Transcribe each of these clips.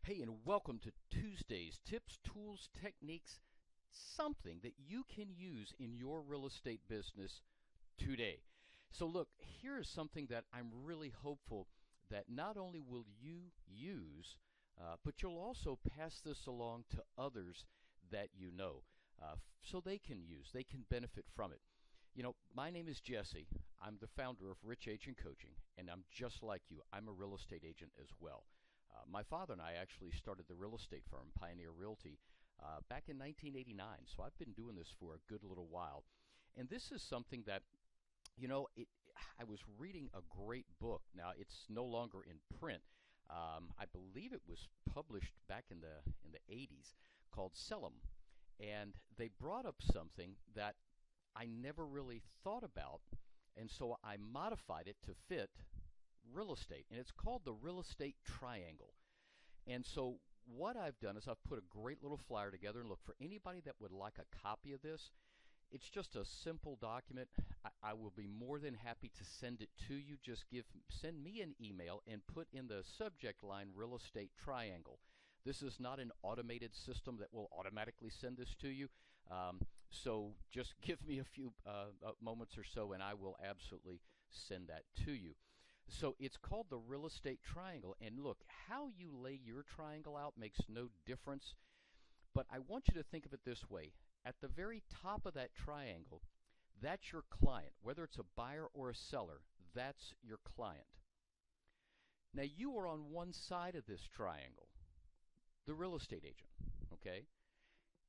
Hey, and welcome to Tuesday's Tips, Tools, Techniques, something that you can use in your real estate business today. So, look, here is something that I'm really hopeful that not only will you use, but you'll also pass this along to others that you know so they can use, they can benefit from it. You know, my name is Jesse. I'm the founder of Rich Agent Coaching, and I'm just like you. I'm a real estate agent as well. My father and I actually started the real estate firm, Pioneer Realty, back in 1989. So I've been doing this for a good little while. And this is something that, I was reading a great book. Now, it's no longer in print. I believe it was published back in the 80s called Sell 'em. And they brought up something that I never really thought about. And so I modified it to fit real estate, and it's called the real estate triangle. And so what I've done is I've put a great little flyer together, and look, for anybody that would like a copy of this, it's just a simple document. I will be more than happy to send it to you. Just send me an email and put in the subject line real estate triangle. This is not an automated system that will automatically send this to you. So just give me a few moments or so, and I will absolutely send that to you. So it's called the real estate triangle. And look, how you lay your triangle out makes no difference. But I want you to think of it this way. At the very top of that triangle, that's your client. Whether it's a buyer or a seller, that's your client. Now, you are on one side of this triangle, the real estate agent, okay?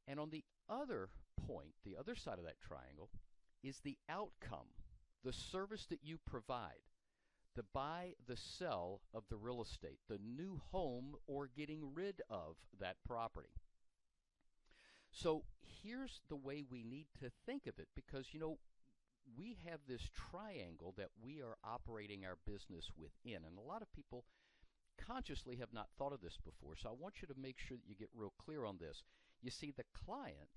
And on the other point, the other side of that triangle, is the outcome, the service that you provide. The buy, the sell of the real estate, the new home or getting rid of that property. So here's the way we need to think of it, because, we have this triangle that we are operating our business within, and a lot of people consciously have not thought of this before. So I want you to make sure that you get real clear on this. You see, the client,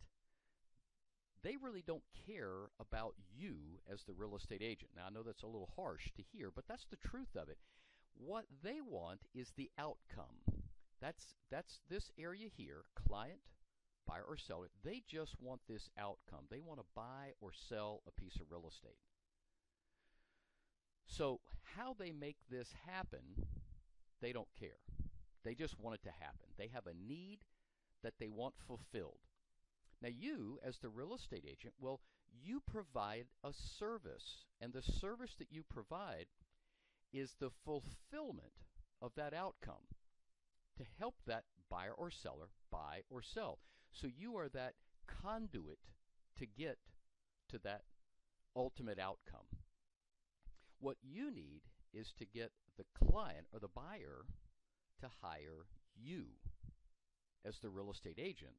they really don't care about you as the real estate agent. Now, I know that's a little harsh to hear, but that's the truth of it. What they want is the outcome. That's this area here, client, buyer or seller. They just want this outcome. They want to buy or sell a piece of real estate. So how they make this happen, they don't care. They just want it to happen. They have a need that they want fulfilled. Now, you, as the real estate agent, well, you provide a service, and the service that you provide is the fulfillment of that outcome to help that buyer or seller buy or sell. So you are that conduit to get to that ultimate outcome. What you need is to get the client or the buyer to hire you as the real estate agent,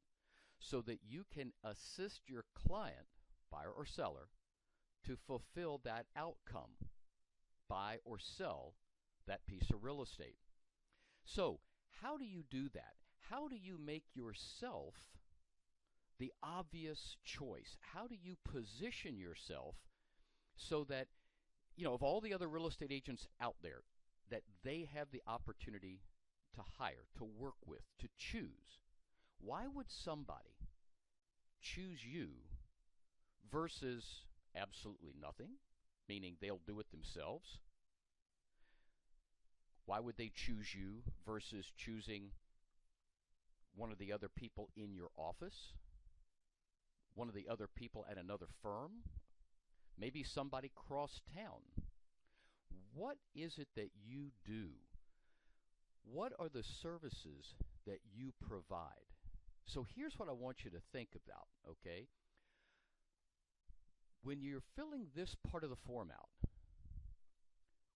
so that you can assist your client, buyer or seller, to fulfill that outcome, buy or sell that piece of real estate. So how do you do that? How do you make yourself the obvious choice? How do you position yourself so that, of all the other real estate agents out there, that they have the opportunity to hire, to work with, to choose? Why would somebody choose you versus absolutely nothing, meaning they'll do it themselves? Why would they choose you versus choosing one of the other people in your office, one of the other people at another firm, maybe somebody cross town? What is it that you do? What are the services that you provide? So here's what I want you to think about, okay? When you're filling this part of the form out,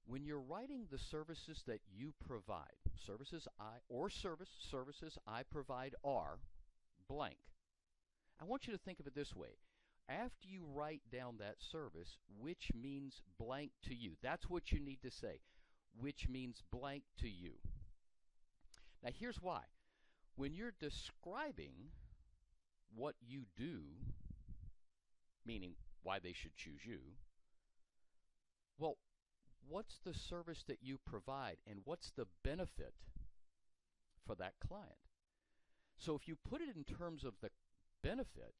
when you're writing the services that you provide, services I provide are blank. I want you to think of it this way. After you write down that service, which means blank to you, that's what you need to say, which means blank to you. Now here's why. When you're describing what you do, meaning why they should choose you, well, what's the service that you provide, and what's the benefit for that client. So if you put it in terms of the benefit,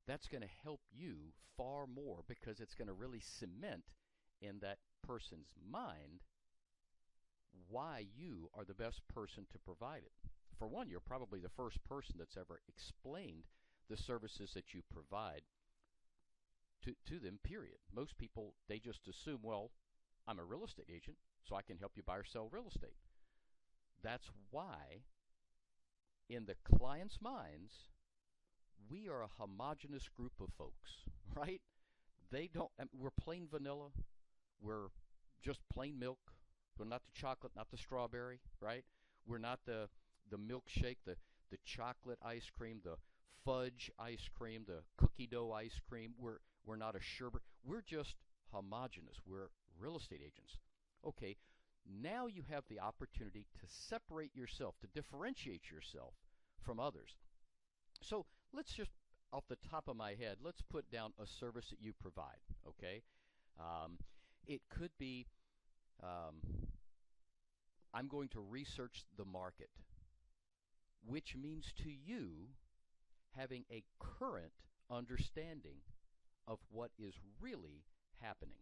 that's going to help you far more because it's going to really cement in that person's mind why you are the best person to provide it. For one, you're probably the first person that's ever explained the services that you provide to them, period. Most people, they just assume, well, I'm a real estate agent, so I can help you buy or sell real estate. That's why, in the client's minds, we are a homogenous group of folks, right? We're plain vanilla. We're just plain milk. We're not the chocolate, not the strawberry, right? We're not the milkshake, the chocolate ice cream, the fudge ice cream, the cookie dough ice cream. We're not a sherbet. We're just homogenous. We're real estate agents. Okay, now you have the opportunity to separate yourself, to differentiate yourself from others. So let's just, off the top of my head, let's put down a service that you provide, okay? It could be, I'm going to research the market, which means to you having a current understanding of what is really happening.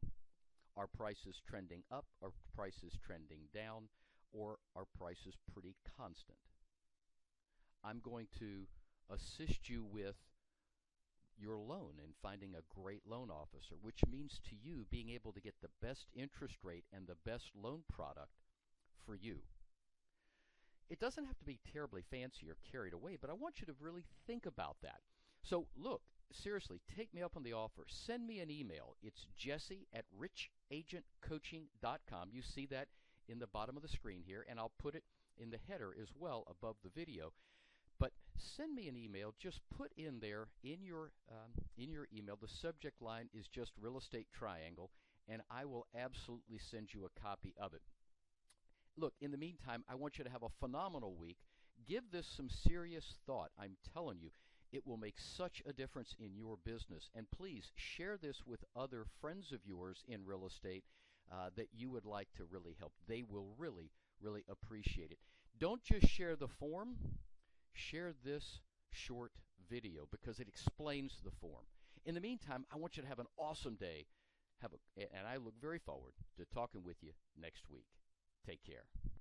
Are prices trending up? Are prices trending down? Or are prices pretty constant? I'm going to assist you with your loan and finding a great loan officer, which means to you being able to get the best interest rate and the best loan product for you. It doesn't have to be terribly fancy or carried away, but I want you to really think about that. So look, seriously, take me up on the offer. Send me an email. It's jesse@richagentcoaching.com. You see that in the bottom of the screen here, and I'll put it in the header as well above the video. But send me an email. Just put in there in your email, the subject line is just Real Estate Triangle, and I will absolutely send you a copy of it. Look, in the meantime, I want you to have a phenomenal week. Give this some serious thought. I'm telling you, it will make such a difference in your business. And please share this with other friends of yours in real estate that you would like to really help. They will really, really appreciate it. Don't just share the form. Share this short video because it explains the form. In the meantime, I want you to have an awesome day. And I look very forward to talking with you next week. Take care.